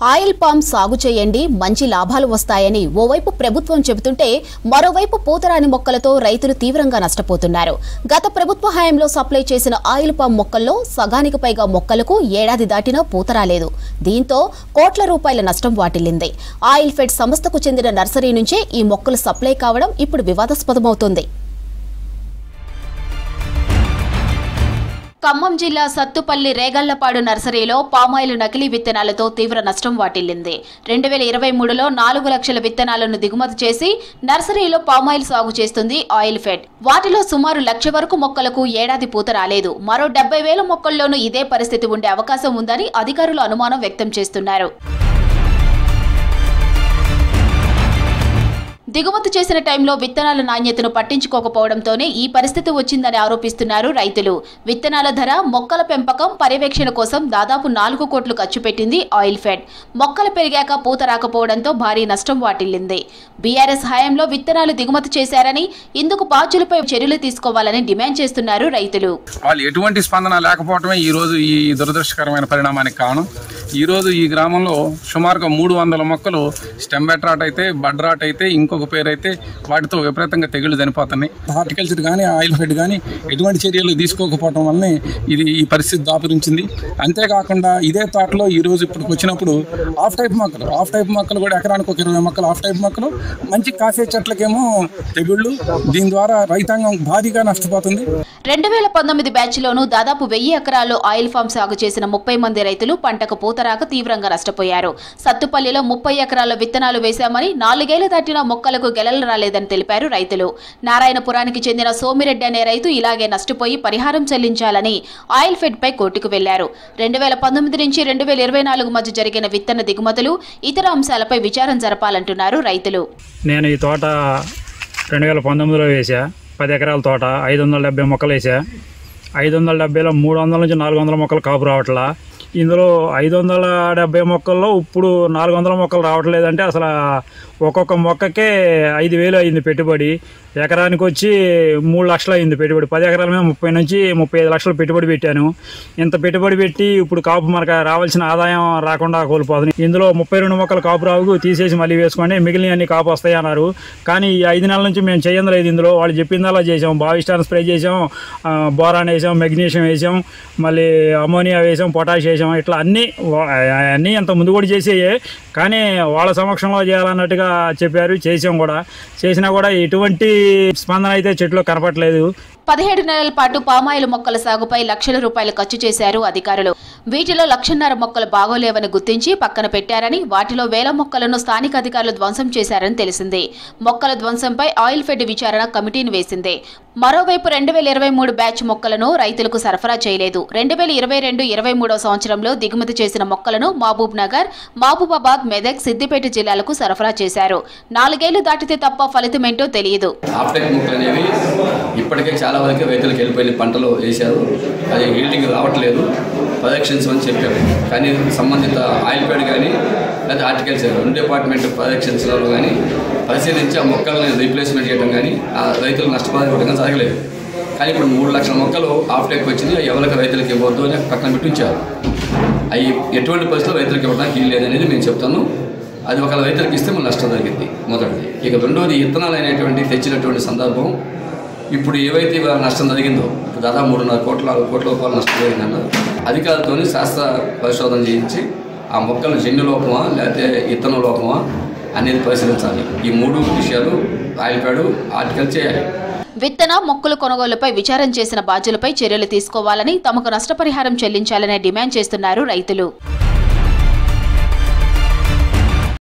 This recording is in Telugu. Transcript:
ఆయిల్ పామ్ సాగు చేయండి మంచి లాభాలు వస్తాయని ఓవైపు ప్రభుత్వం చెబుతుంటే మరోవైపు పూతరాని మొక్కలతో రైతులు తీవ్రంగా నష్టపోతున్నారు. గత ప్రభుత్వ హయాంలో సప్లై చేసిన ఆయిల్ పామ్ మొక్కల్లో సగానికి పైగా మొక్కలకు ఏడాది దాటినా పూత రాలేదు. దీంతో కోట్ల రూపాయల నష్టం వాటిల్లింది. ఆయిల్ ఫెడ్ సంస్థకు చెందిన నర్సరీ నుంచే ఈ మొక్కలు సప్లై కావడం ఇప్పుడు వివాదాస్పదమవుతోంది. ఖమ్మం జిల్లా సత్తుపల్లి రేగళ్లపాడు నర్సరీలో పామాయిల్ నకిలీ విత్తనాలతో తీవ్ర నష్టం వాటిల్లింది. 2023లో 4 లక్షల విత్తనాలను దిగుమతి చేసి నర్సరీలో పామాయిల్ సాగు చేస్తుంది ఆయిల్ ఫెడ్. వాటిలో సుమారు 1 లక్ష వరకు మొక్కలకు ఏడాది పూత రాలేదు. మరో 70,000 మొక్కల్లోనూ ఇదే పరిస్థితి ఉండే అవకాశం ఉందని అధికారులు అనుమానం వ్యక్తం చేస్తున్నారు. దిగుమతి చేసిన టైంలో విత్తనాల నాణ్యతను పట్టించుకోకపోవడంతోనే ఈ పరిస్థితి వచ్చిందని ఆరోపిస్తున్నారు రైతులు. విత్తనాల ధర, మొక్కల పెంపకం, పర్యవేక్షణ కోసం దాదాపు 4 కోట్లు ఖర్చు పెట్టింది ఆయిల్ ఫెడ్. మొక్కలు పెరిగాక పూత రాకపోవడంతో భారీ నష్టం వాటిల్లింది. బీఆర్ఎస్ హయాంలో విత్తనాలు దిగుమతి చేశారని, ఇందుకు బాధ్యులపై చర్యలు తీసుకోవాలని డిమాండ్ చేస్తున్నారు రైతులు. వాళ్ళు ఎటువంటి స్పందన లేకపోవడమే ఈ రోజు ఈ దురదృష్టకరమైన పరిణామానికి కారణం. ఈ రోజు ఈ గ్రామంలో సుమారుగా 300 మొక్కలు స్టెంబెట్ రాట్ అయితే, బడ్ రాట్ అయితే, ఇంకొక పేరు అయితే వాటితో విపరీతంగా తెగుళ్లు చనిపోతున్నాయి. హార్టికల్చర్ కానీ ఆయిల్ ఫెడ్ కానీ ఎటువంటి చర్యలు తీసుకోకపోవడం వల్లనే ఈ పరిస్థితి దాపురించింది. అంతేకాకుండా ఇదే తోటలో ఈ రోజు ఇప్పుడు వచ్చినప్పుడు ఆఫ్ టైప్ మొక్కలు కూడా ఎకరానికి ఒక 20 మొక్కలు ఆఫ్ టైప్ మొక్కలు, మంచి కాఫీ చెట్లకేమో తెగుళ్లు. దీని ద్వారా రైతాంగం భారీగా నష్టపోతుంది. 2019 బ్యాచ్లోనూ దాదాపు 1000 ఎకరాల్లో ఆయిల్ ఫామ్ సాగు చేసిన 30 మంది రైతులు పంటకు పూత రాక తీవ్రంగా నష్టపోయారు. సత్తుపల్లిలో 30 ఎకరాల విత్తనాలు వేశామని 4 ఏళ్లు దాటిన మొక్కలకు గెలలు రాలేదని తెలిపారు రైతులు. నారాయణపురానికి చెందిన సోమిరెడ్డి అనే రైతు ఇలాగే నష్టపోయి పరిహారం చెల్లించాలని ఆయిల్ ఫెడ్ పై కోర్టుకు వెళ్లారు. 2019 నుంచి 2024 మధ్య జరిగిన విత్తన దిగుమతులు, ఇతర అంశాలపై విచారణ జరపాలంటున్నారు రైతులు. నేను ఈ తోట 2019లో వేసా. 10 ఎకరాల తోట 570 మొక్కలు వేసా. 570లో 300 నుంచి 400 మొక్కలు కాపు రావట్లా. ఇందులో 570 మొక్కల్లో ఇప్పుడు 400 మొక్కలు రావట్లేదంటే అసలు ఒక్కొక్క మొక్కకే 5,000 అయింది పెట్టుబడి. ఎకరానికి వచ్చి 3 లక్షలు అయింది పెట్టుబడి. 10 ఎకరాల మీద 30 నుంచి 35 లక్షలు పెట్టుబడి పెట్టాను. ఇంత పెట్టుబడి పెట్టి ఇప్పుడు కాపు మనకు రావాల్సిన ఆదాయం రాకుండా కోల్పోతుంది. ఇందులో 32 మొక్కలు కాపు రావు, తీసేసి మళ్ళీ వేసుకోండి, మిగిలిన అన్ని కాపు వస్తాయి అన్నారు. కానీ ఈ 5 నెలల నుంచి మేము చేయంది లేదు. ఇందులో వాళ్ళు చెప్పిందలా చేసాం. బావిస్టాన్ స్ప్రే చేసాం, బోరాన్ వేసాం, మెగ్నీషియం వేసాం, మళ్ళీ అమోనియా వేసాం, పొటాష్ వేసాం. ఇట్లా అన్నీ అంత ముందు కూడా చేసేయే, కానీ వాళ్ళ సమక్షంలో చేయాలన్నట్టుగా చెప్పారు. చేసినా కూడా ఎటువంటి స్పందన అయితే చెట్లు కనపట్లేదు. 17 నెలల పాటు పామాయిల్ మొక్కల సాగుపై లక్షల రూపాయలు ఖర్చు చేశారు అధికారులు. వీటిలో 1.5 లక్షల మొక్కలు బాగోలేవని గుర్తించి పక్కన పెట్టారని, వాటిలో 1000 మొక్కలను స్థానిక అధికారులు ధ్వంసం చేశారని తెలిసింది. మొక్కల ధ్వంసంపై ఆయిల్ ఫెడ్ విచారణ కమిటీని వేసింది. మరోవైపు 2023 బ్యాచ్ మొక్కలను రైతులకు సరఫరా చేయలేదు. 2022-23 సంవత్సరంలో దిగుమతి చేసిన మొక్కలను మహబూబ్ నగర్, మహబూబాబాద్, మెదక్, సిద్దిపేట జిల్లాలకు సరఫరా చేశారు. 4 ఏళ్లు దాటితే తప్ప ఫలితమేంటో తెలియదు. ఇప్పటికే చాలా వరకు రైతులకు వెళ్ళిపోయిన పంటలు వేశారు. అది హీల్డింగ్ రావట్లేదు, ప్రొజెక్షన్స్ అని చెప్పారు. కానీ సంబంధిత ఆయిల్ ఫెడ్ కానీ లేదా హార్టికల్చర్ డిపార్ట్మెంట్ ప్రొజెక్షన్స్లో కానీ పరిశీలించి ఆ మొక్కలను రీప్లేస్మెంట్ చేయడం కానీ ఆ రైతులకు నష్టపడడం జరగలేదు. కానీ ఇప్పుడు 3 లక్షల మొక్కలు ఆఫ్ టైక్ వచ్చింది. ఎవరికి రైతులకు ఇవ్వద్దు అని పక్కన పెట్టించారు. అవి ఎటువంటి పరిస్థితుల్లో రైతులకు ఇవ్వడానికి వీలు లేదనేది మేము చెప్తాను. అది ఒకవేళ రైతులకు ఇస్తే మన నష్టం జరిగింది మొదటిది. ఇక రెండోది, విత్తనాలు అనేటువంటి తెచ్చినటువంటి సందర్భం ఇప్పుడు ఏవైతే నష్టం జరిగిందో ఇప్పుడు దాదాపు 3.5 కోట్ల రూపాయలు నష్టం జరిగిందన్నారు. అధికారులతో శాస్త్ర పరిశోధన చేయించి ఆ మొక్కలు జన్యు లోపమా లేకపోతే విత్తన లోపమా అనేది పరిశీలించాలి. ఈ 3 విషయాలు ఆయిల్ ఫెడ్ ఆర్టికల్ చేయాలి. విత్తన, మొక్కలు కొనుగోలుపై విచారణ చేసిన బాధ్యులపై చర్యలు తీసుకోవాలని, తమకు నష్టపరిహారం చెల్లించాలని డిమాండ్ చేస్తున్నారు రైతులు.